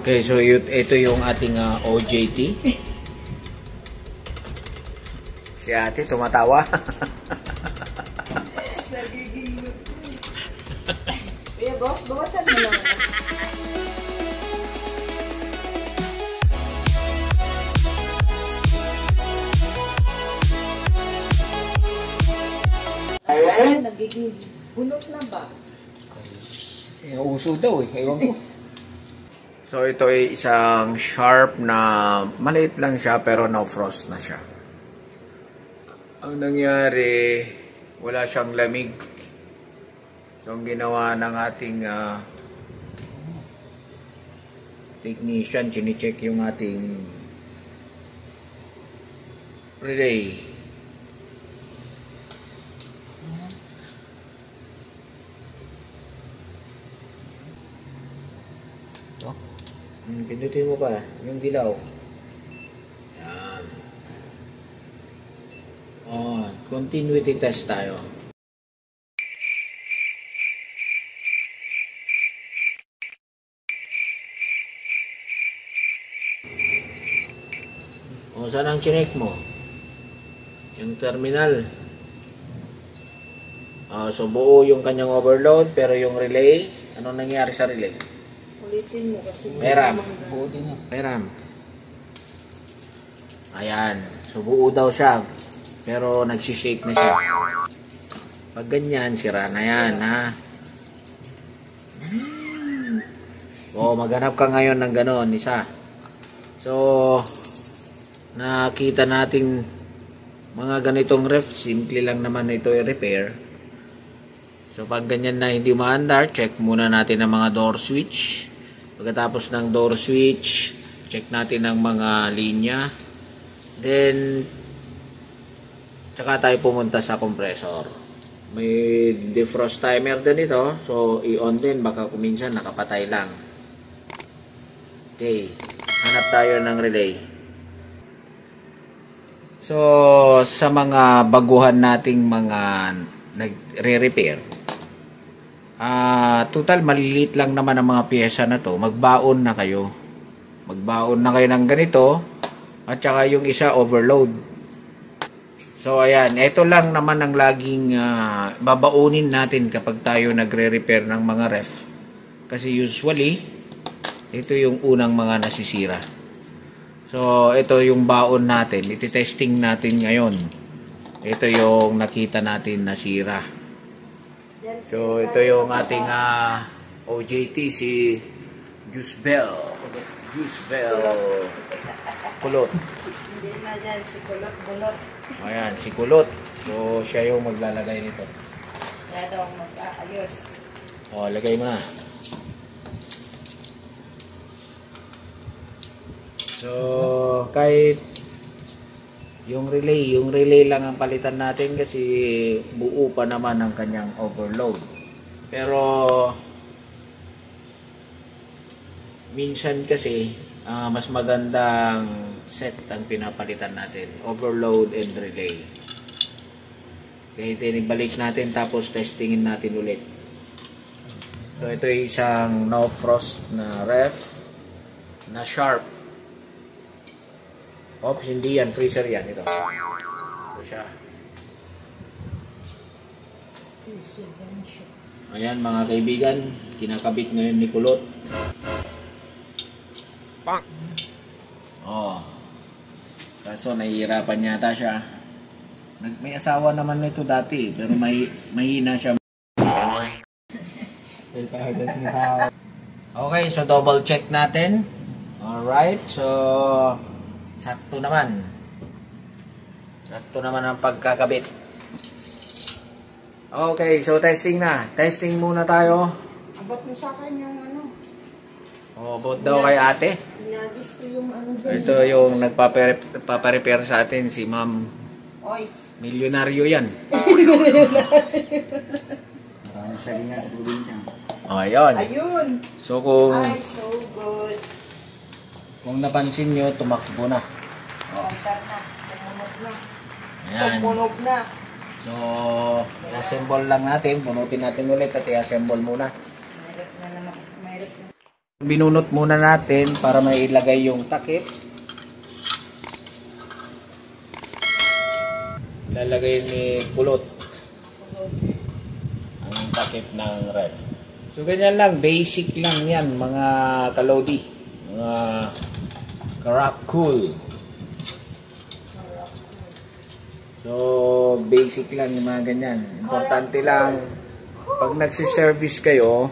Okay, so ito yung ating OJT. Si ate tumatawa. Nagiging good. Kuya boss, bawasan mo lang. Ay, nagiging bunot na ba? Uso daw eh, ewan ko. So ito ay isang Sharp na maliit lang siya pero no frost na siya. Ang nangyari, wala siyang lamig. So ang ginawa ng ating technician, chine-check yung ating relay. Pindutin mo pa yung dilaw. Yan. Continuity test tayo. Saan ang chinek mo? Yung terminal. So buo yung kanyang overload pero yung relay, ano nangyari sa relay? Ulitin mo kasi. Peram. Peram. Ayan. So, buo daw siya. Pero, nagsishake na siya. Pag ganyan, sira na yan, ha? O, maghanap ka ngayon ng ganon, isa. So, nakita natin mga ganitong ref. Simple lang naman ito i-repair. So, pag ganyan na hindi maandar, check muna natin ang mga door switch. Pagkatapos ng door switch, check natin ang mga linya. Then, tsaka tayo pumunta sa compressor. May defrost timer din ito. So, i-on din. Baka kuminsan nakapatay lang. Okay. Hanap tayo ng relay. So, sa mga baguhan nating mga nagre-repair, total maliliit lang naman ang mga piyesa na to. Magbaon na kayo. Magbaon na kayo ng ganito. At saka yung isa overload. So ayan, ito lang naman ang laging babaunin natin kapag tayo nagre-repair ng mga ref. Kasi usually ito yung unang mga nasisira. So ito yung baon natin. Iti-testing natin ngayon. Ito yung nakita natin nasira. So, ito yung ating OJT, si Juice Bell. Juice Bell. Kulot. Hindi na dyan, si Kulot, Bulot. Ayan, si Kulot. So, siya yung maglalagay nito. Kaya daw mag-aayos. O, lagay mo na. So, kahit yung relay lang ang palitan natin kasi buo pa naman ang kanyang overload. Pero minsan kasi mas magandang set ang pinapalitan natin, overload and relay. Kaya tinibalik natin tapos testingin natin ulit. So ito ay isang no frost na ref na Sharp. Oops, hindi yan. Freezer yan. Ito. Ito siya. Ayan mga kaibigan. Kinakabit ngayon ni Kulot. Kaso nahihirapan yata siya. May asawa naman nito dati. Pero mahina siya. Okay, so double check natin. Alright, so sakto naman. Sakto naman ang pagkakabit. Okay, so testing na. Testing muna tayo. Abot mo sa akin yung ano. Abot daw kay ate. Inagis ko yung ano dyan. Ito yung nagpaparepair sa atin, si Ma'am. Oy. Milyonaryo yan. Maraming salingan sa probinsya. Ayun. Ayun. So kung Ay, so good. Kung napansin nyo, tumakbo na. Pansar na. Tumunog na. Ayan. Tumunog na. So, i-assemble lang natin. Bunutin natin ulit at i-assemble muna. Mayroon na naman. Mayroon na. Binunot muna natin para may ilagay yung takip. Lalagay ni Kulot ang takip ng ref. So ganyan lang, basic lang yan mga kalodi, mga karakul. So basic lang yung mga ganyan. Importante lang pag nagsiservice kayo,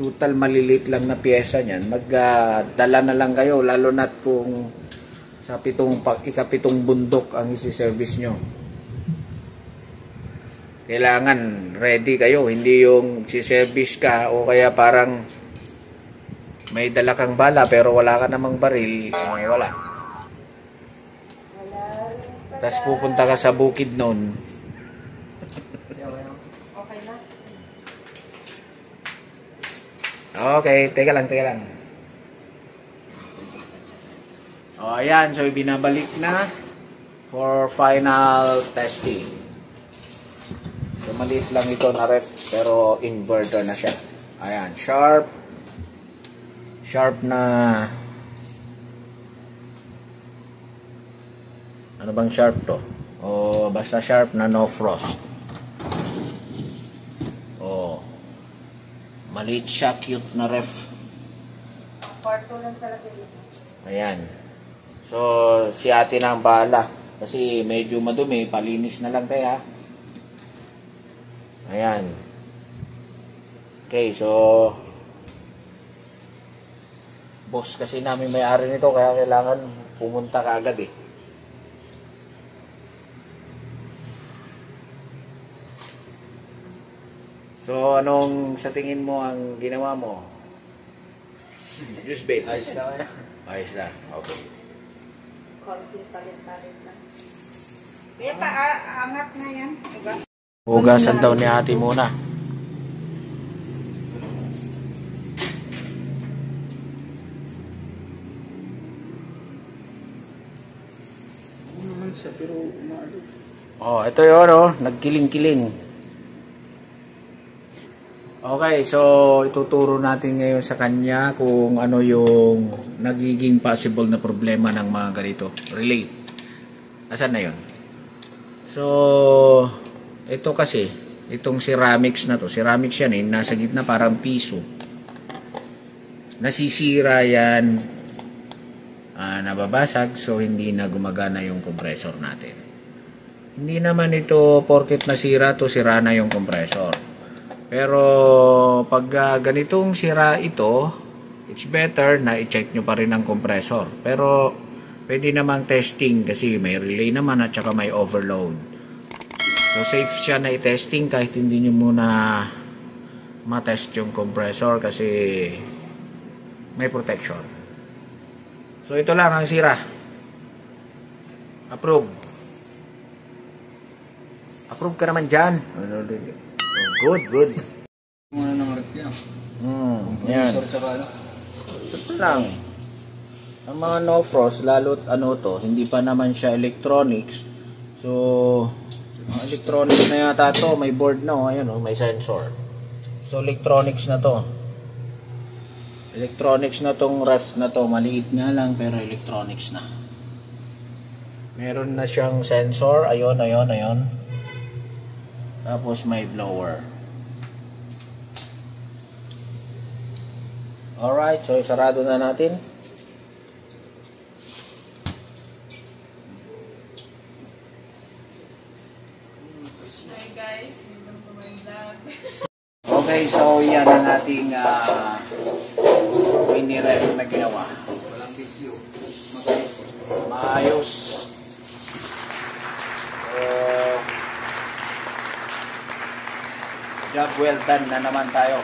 total malilit lang na pyesa niyan, magdala na lang kayo, lalo na't kung sa ikapitong bundok ang isi-service nyo. Kailangan ready kayo, hindi yung si-service ka o kaya parang may dala kang bala pero wala ka namang baril, wala. Tapos pupunta ka sa bukid noon. Okay na. Okay, teka lang. O, ayan. So, binabalik na for final testing. So, maliit lang ito na ref, pero inverter na siya. Ayan, sharp. Sharp na... Ano bang sharp to? O, basta sharp na no frost. O, maliit siya, cute na ref. Kwarto lang talaga yun. Ayan. So, si ate na ang bahala. Kasi medyo madumi, palinis na lang tayo ha. Ayan. Okay, so boss kasi namin may-ari nito kaya kailangan pumunta ka agad eh. So, anong sa tingin mo ang ginawa mo? Just bait. Ayos na kaya. Ayos na. Okay. Konting palit-palit lang. Kaya pa, angat na yan. Ugas. Hugasan daw ni ate muna. Oo naman siya, pero umalo. Oh, ito yun, oh, nagkiling-kiling. Okay, so ituturo natin ngayon sa kanya kung ano yung nagiging possible na problema ng mga ganito. Relay. Asan na yun? So, ito kasi, itong ceramics na to, ceramics yan eh, nasa gitna parang piso. Nasisira yan, nababasag, so hindi na gumagana yung compressor natin. Hindi naman ito porket nasira to, sira na yung compressor. Pero pag ganitong sira ito, it's better na i-check nyo pa rin ang compressor. Pero pwede namang testing kasi may relay naman at saka may overload. So safe siya na i-testing kahit hindi nyo muna ma-test yung compressor kasi may protection. So ito lang ang sira. Approve. Approve ka naman dyan. Good. Muna ng rep yan. Yan. Sar-sarado. Ito lang. Ang mga no frost, lalo't ano to, hindi pa naman siya electronics. So, ang electronics na yata to, may board na, ayan may sensor. So, electronics na to. Electronics na tong ref na to, maliit nga lang pero electronics na. Meron na siyang sensor, ayun. Tapos may blower. Alright, so sarado na natin. Hi guys, welcome to my vlog. Okay, so yan ang ating mini-ref na ginawa. Walang bisyo. Maayos. Job well done na naman tayo.